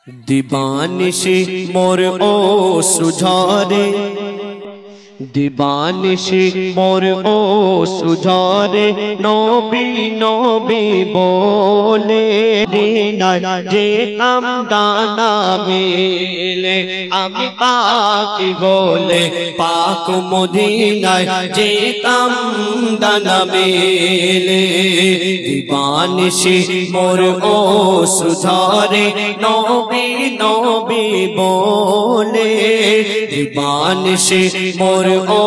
দিবানিশি মোর ও সুঝরে দিবানিশি মোর ও সুঝরে নবী নবী বলে দিনায় যে নাম ডানা মেলে আমি পাকি বলে পাক মদিনায় যে নাম ডানা মেলে দিবানিশি মোর ও সুঝরে নবী নবী বলে দিবানিশি মোর ও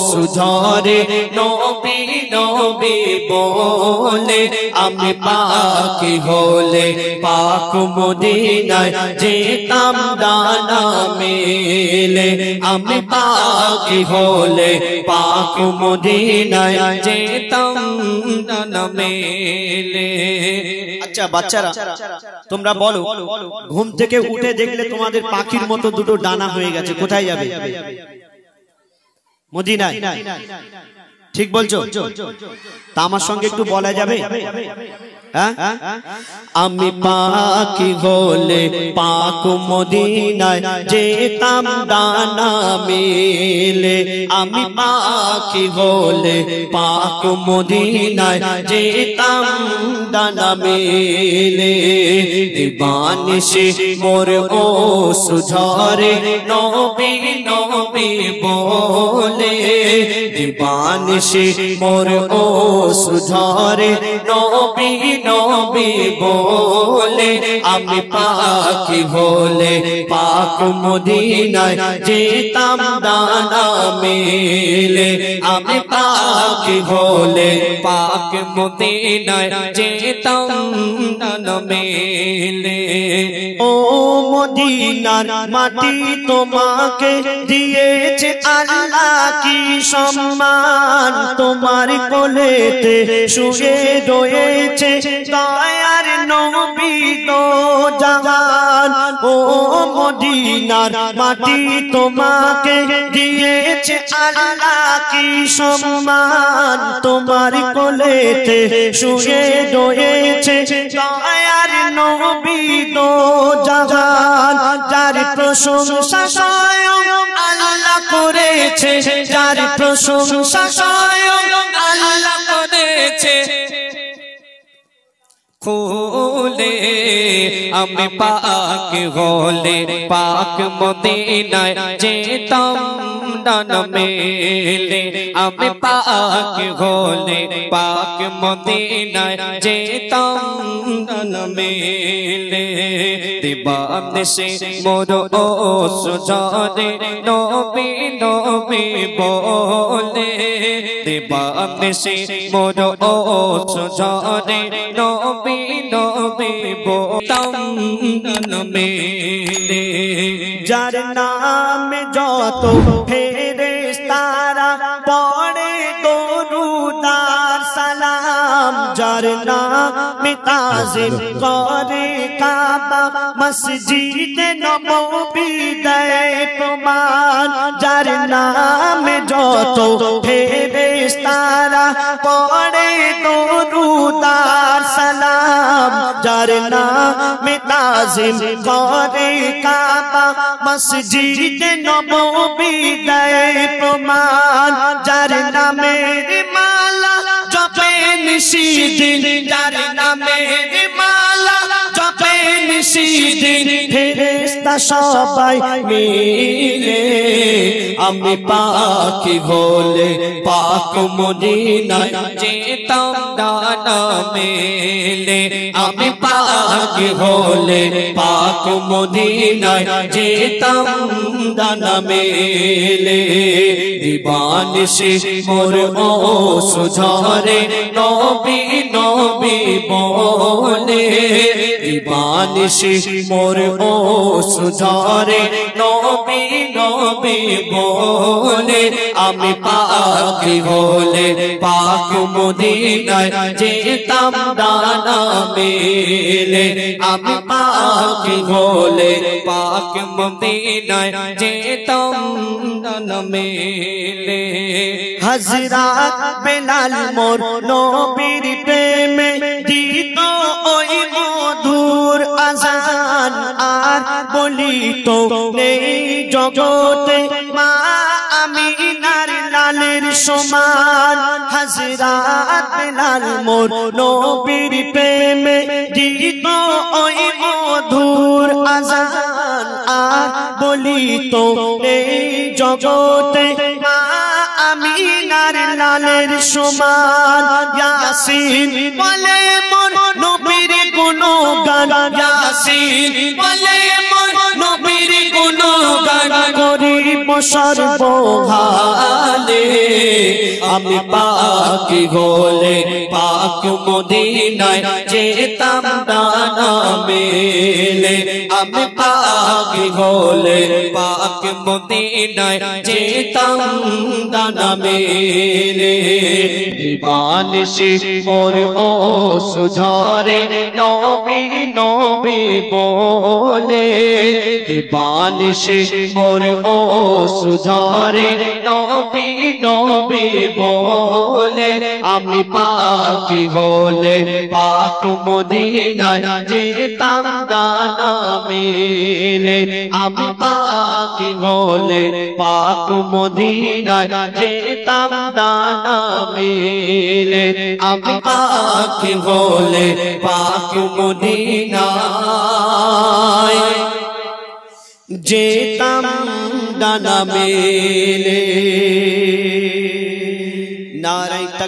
সুঝরে নবী নবী বলে আমি পাকি হলে পাক মদিনায় যেতাম ডানা মেলে আমি পাকি হলে পাক মদিনায় যেতাম ডানা মেলে। আচ্ছা বাচ্চারা তোমরা বলো, ঘুম থেকে উঠে দেখলে তোমাদের পাখির মতো দুটো ডানা হয়ে গেছে, কোথায় যাবে? মদিনায়। ঠিক বলছো? তা আমার সঙ্গে একটু বলা যাবে? আমি পাখি হলে পাক মদিনায় যেতাম ডানা মেলে আমি পাখি হলে পাক মদিনায় যেতাম ডানা মেলে দিবানিশি মোর ও সুঝরে নবী নবী বলে দিবানিশি মোর ও সুঝরে নবী নবী বলে আমি পাখি হলে পাক মদিনায় যেতাম ডানা মেলে আমি পাখি হলে পাক মদিনায় যেতাম ডানা মেলে। ও মদিনার মাটি তোমাকে দিয়েছে আল্লাহ কি সম্মান তোমার কোলেতে শুয়ে রয়েছে দয়ার নবী তো জাহান। ও মদিনার মাটি তোমাকে দিয়েছে আল্লাহ কি সম্মান তোমার কোলেতে শুয়ে রয়েছে দয়ার নবী তো জাহান। যার প্রশংসা স্বয়ং আল্লাহ করেছে যার প্রশংসা স্বয়ং আল্লাহ করেছে খুলে আমি পাক হলে পাক মদিনায় যেতাম ডানা মেলে আমি পাক হলে পাক মদিনায় যেতাম ডানা মেলে দিবানিশি মোর ও সুঝরে নবী নবী বলে দিবানিশি মোর ও সুঝরে নবী নবী বলতাম ডানা মেলে। যার নামে যত ফেরেশতারা পড়ে দরুদ আর সালাম যার নামে তাজিম করে কাবা মসজিদে নববী দেয় প্রমাণ যার নামে যত ফেরেশতারা পড়ে দরুদ আর সালাম যার নামে তাজিম করে কাবা মসজিদে নববী দেয় প্রমাণ যার নামের মালা জপে নিশিদিন যার নামের মালা জপে নিশিদিন ফেরেশতা সবাই মিলে আমি পাখি হলে পাক মদিনায় যেতাম ডানা মেলে আমি পাখি হলে পাক মদিনায় যেতাম ডানা মেলে দিবানিশি মোর ও সুঝরে নবী নবী বলে দিবানিশি মোর ও সুঝরে নবী নবী বলে আমি পাখি হলে পাক মদিনায় যেতাম ডানা মেলে আমি পাখি হলে পাক মদিনায় যেতাম ডানা মেলে। হযরত বেলাল মোর নবীর প্রেমে দিত ওই মধুর আযান আর বলি তো নেই জগতে মা আমিনার লালের সমান হযরত বেলাল মোর নবীর প্রেমে দিত ওই মধুর আযান আর বলি তো নেই জগতে মা আমিনার লালের সমান ইয়াসিন বলে মোর নবীর গুণগান ইয়াসিন বলে মোর নবীর গুণগান করিব সর্বহালে আমি পাকি হলে পাক মদিনায় যেতাম ডানা মেলে আমি পাকি হলে পাক মদিনায় যেতাম ডানা মেলে দিবানিশি মোর ও সুঝরে নবী নবী বলে দিবানিশি মোর ও সুঝরে নবী নবী বলে আমি পাকি হলে পাক মদিনায় যেতাম ডানা মেলে আমি পাকি হলে পাক মদিনায় যেতাম ডানা মেলে আমি পাকি হলে পাক মদিনায় যেতাম ডানা মেলে। নারায়ে